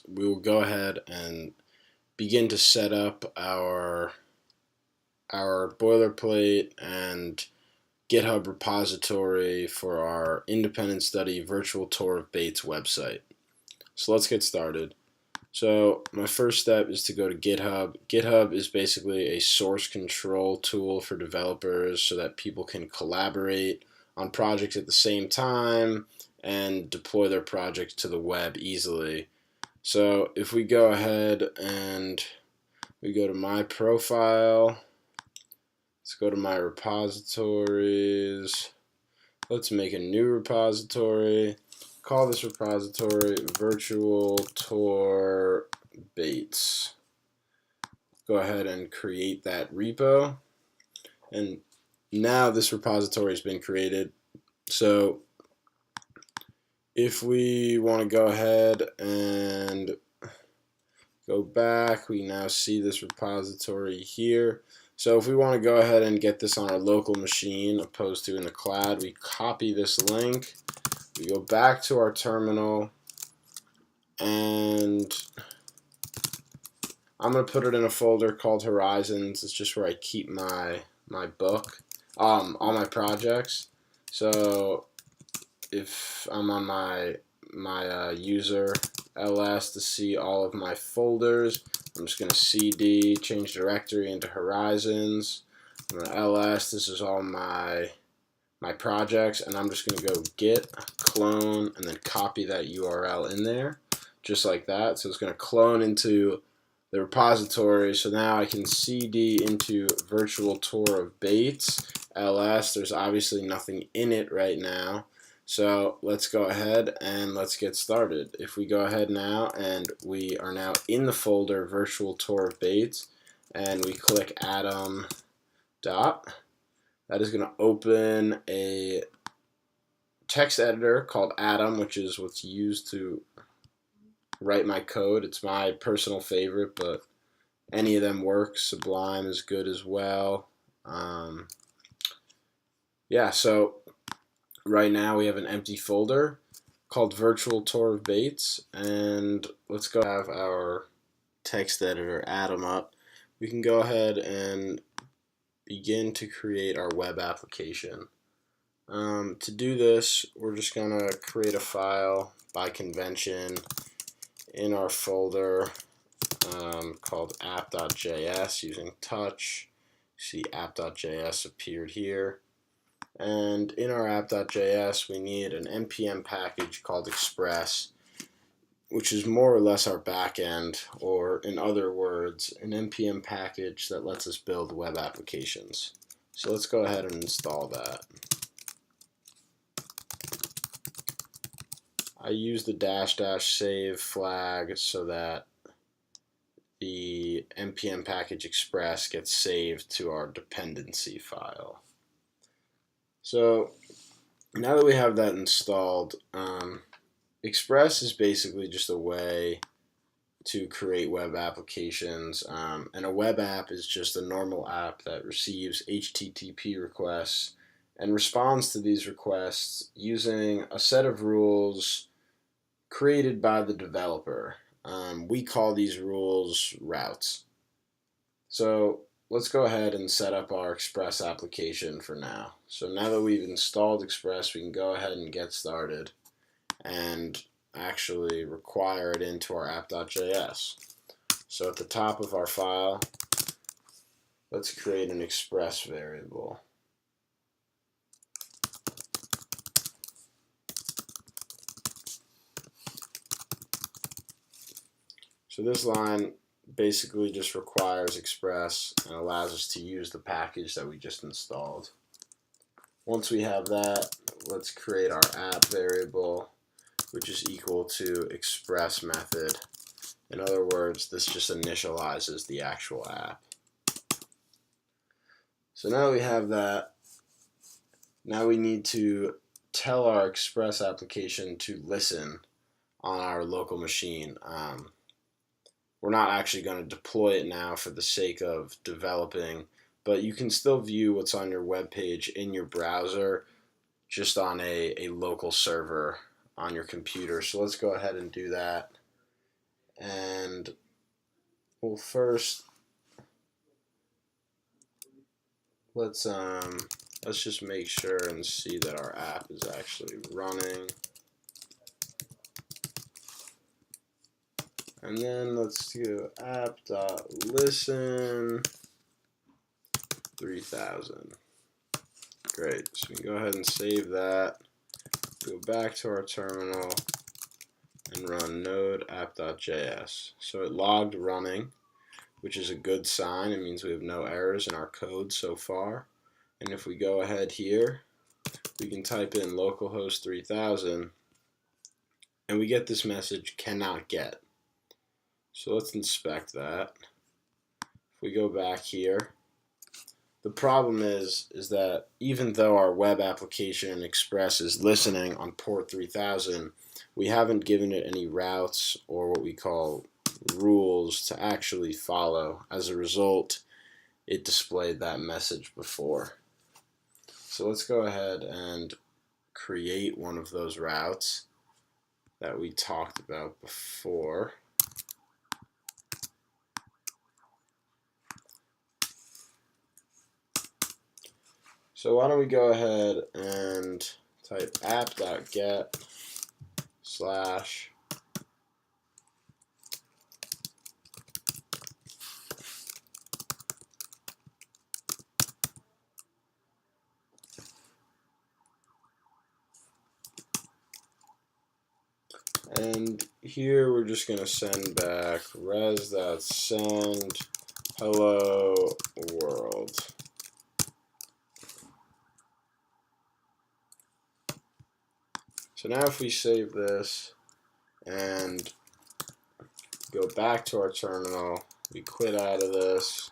we will go ahead and begin to set up our boilerplate and GitHub repository for our independent study virtual tour of Bates website. So let's get started. So my first step is to go to GitHub. GitHub is basically a source control tool for developers so that people can collaborate on projects at the same time and deploy their projects to the web easily. So if we go ahead and we go to my profile, let's go to my repositories. Let's make a new repository. Call this repository Virtual Tour Bates. Go ahead and create that repo. And now this repository has been created. So if we want to go ahead and go back, we now see this repository here. So if we want to go ahead and get this on our local machine opposed to in the cloud, we copy this link, we go back to our terminal, and I'm going to put it in a folder called Horizons. It's just where I keep my book, all my projects. So if I'm on my user ls to see all of my folders, I'm just going to cd, change directory into Horizons. I'm going to ls, this is all my projects, and I'm just going to go git clone and then copy that URL in there, just like that. So it's going to clone into the repository. So now I can cd into virtual tour of Bates ls. There's obviously nothing in it right now. So let's go ahead and let's get started. If we go ahead now and we are now in the folder Virtual Tour of Bates and we click Atom dot, that is going to open a text editor called Atom, which is what's used to write my code. It's my personal favorite, but any of them works. Sublime is good as well. Yeah, so right now we have an empty folder called Virtual Tour of Bates, and let's go have our text editor Atom up. We can go ahead and begin to create our web application. To do this, we're just going to create a file by convention in our folder called app.js using touch. See app.js appeared here. And in our app.js, we need an npm package called Express, which is more or less our backend, or in other words, an npm package that lets us build web applications. So let's go ahead and install that. I use the -- save flag so that the npm package Express gets saved to our dependency file. So now that we have that installed, Express is basically just a way to create web applications, and a web app is just a normal app that receives HTTP requests and responds to these requests using a set of rules created by the developer. We call these rules routes. So let's go ahead and set up our Express application for now. So now that we've installed Express, we can go ahead and get started and actually require it into our app.js. So at the top of our file, let's create an Express variable. So this line basically just requires Express and allows us to use the package that we just installed. Once we have that, let's create our app variable, which is equal to Express method. In other words, this just initializes the actual app. So now we have that. Now we need to tell our Express application to listen on our local machine. We're not actually going to deploy it now for the sake of developing, but you can still view what's on your web page in your browser just on a local server on your computer. So let's go ahead and do that. Well, first, let's just make sure and see that our app is actually running. And then let's do app.listen 3000. Great. So we can go ahead and save that. Go back to our terminal and run node app.js. So it logged running, which is a good sign. It means we have no errors in our code so far. And if we go ahead here, we can type in localhost 3000 and we get this message, cannot get. So let's inspect that. If we go back here, the problem is that even though our web application Express is listening on port 3000, we haven't given it any routes or what we call rules to actually follow. As a result, it displayed that message before. So let's go ahead and create one of those routes that we talked about before. So why don't we go ahead and type app.get / and here we're just going to send back res.send hello world. So now if we save this and go back to our terminal, we quit out of this,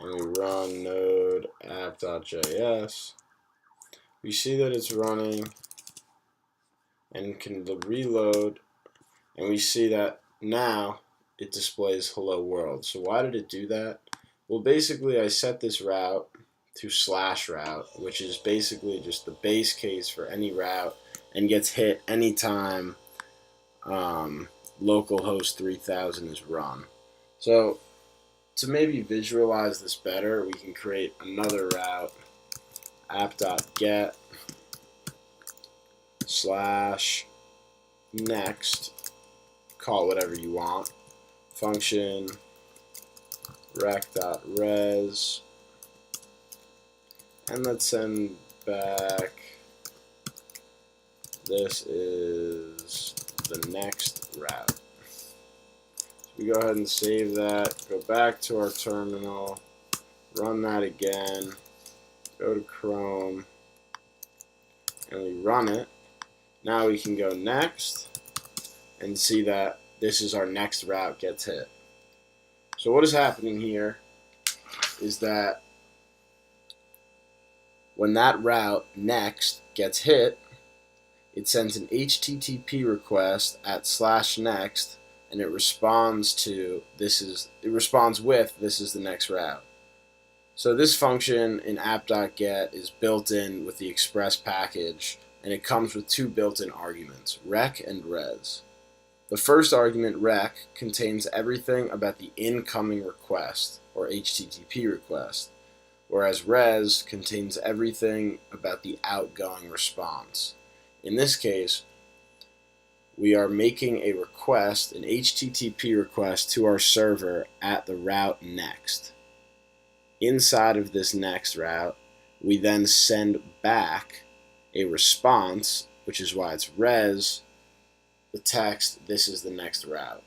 and we run node app.js, we see that it's running and can reload, and we see that now it displays hello world. So why did it do that? Well, basically I set this route to /route, which is basically just the base case for any route and gets hit anytime localhost 3000 is run. So to maybe visualize this better, we can create another route, app.get /next, call it whatever you want, function rec.res, and let's send back, this is the next route. So we go ahead and save that, go back to our terminal, run that again, go to Chrome, and we run it. Now we can go next and see that this is our next route gets hit. So what is happening here is that when that route next gets hit, it sends an HTTP request at /next, and it responds to this is the next route. So this function in app.get is built in with the Express package, and it comes with two built-in arguments, rec and res. The first argument, rec, contains everything about the incoming request, or HTTP request, whereas res contains everything about the outgoing response. In this case, we are making a request, an HTTP request, to our server at the route next. Inside of this next route, we then send back a response, which is why it's res, the text, this is the next route.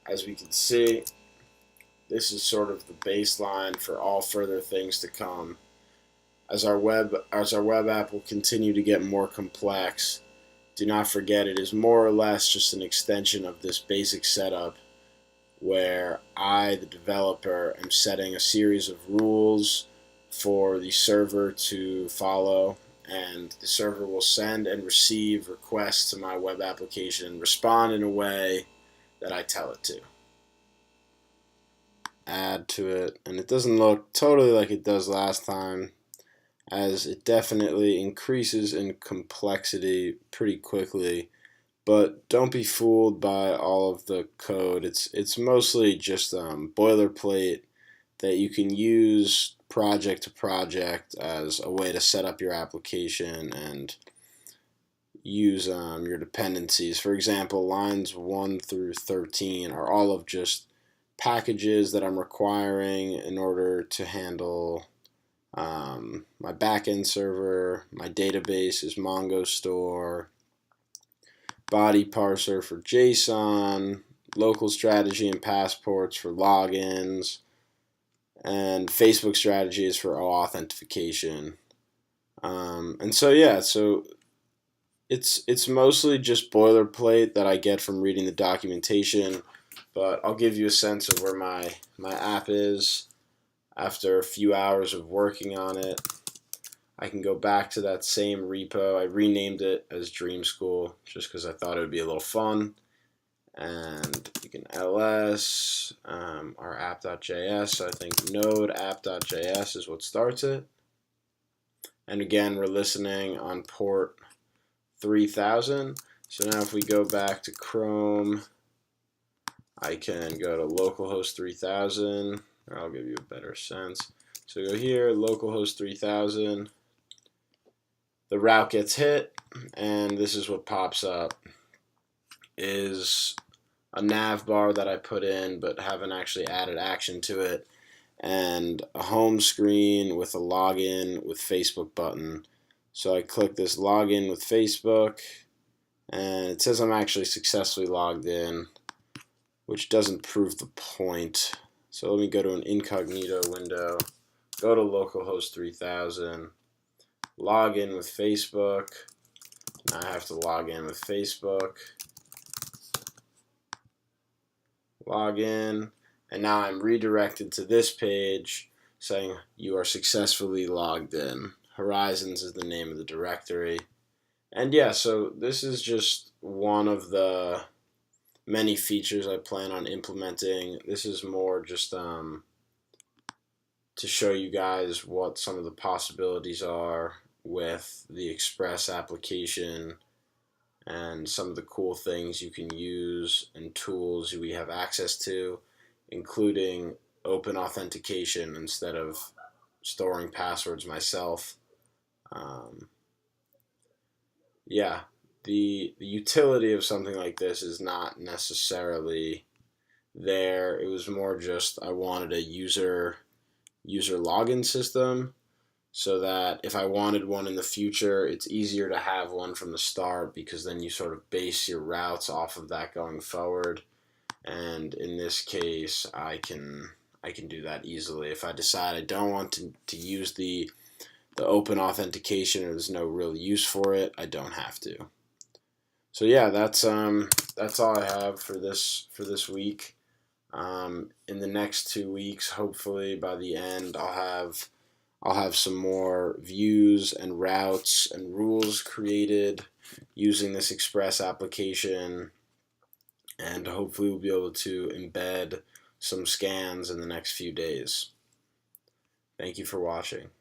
As we can see, this is sort of the baseline for all further things to come. As our web app will continue to get more complex, do not forget it is more or less just an extension of this basic setup where I, the developer, am setting a series of rules for the server to follow, and the server will send and receive requests to my web application, respond in a way that I tell it to. Add to it, and it doesn't look totally like it does last time, as it definitely increases in complexity pretty quickly, But don't be fooled by all of the code. It's mostly just boilerplate that you can use project to project as a way to set up your application and use your dependencies. For example, lines 1 through 13 are all of just packages that I'm requiring in order to handle my backend server. My database is Mongo Store, body parser for JSON, local strategy and passports for logins, and Facebook strategy is for authentication. And so yeah, so it's mostly just boilerplate that I get from reading the documentation, but I'll give you a sense of where my app is after a few hours of working on it. I can go back to that same repo. I renamed it as Dream School just because I thought it would be a little fun. And you can ls our app.js. So I think node app.js is what starts it. And again, we're listening on port 3000. So now if we go back to Chrome, I can go to localhost 3000. I'll give you a better sense. So go here, localhost 3000. The route gets hit, and this is what pops up. Is a nav bar that I put in but haven't actually added action to it, and a home screen with a login with Facebook button. So I click this login with Facebook, and it says I'm actually successfully logged in, which doesn't prove the point. So let me go to an incognito window, go to localhost 3000, log in with Facebook. Now I have to log in with Facebook. Log in, and now I'm redirected to this page saying you are successfully logged in. Horizons is the name of the directory. And yeah, so this is just one of the many features I plan on implementing. This is more just to show you guys what some of the possibilities are with the Express application and some of the cool things you can use and tools we have access to, including open authentication instead of storing passwords myself. Yeah, the utility of something like this is not necessarily there. It was more just I wanted a user login system so that if I wanted one in the future, it's easier to have one from the start because then you sort of base your routes off of that going forward. And in this case, I can do that easily. If I decide I don't want to use the open authentication or there's no real use for it, I don't have to. So yeah, that's all I have for this week. In the next 2 weeks, hopefully by the end, I'll have some more views and routes and rules created using this Express application, and hopefully we'll be able to embed some scans in the next few days. Thank you for watching.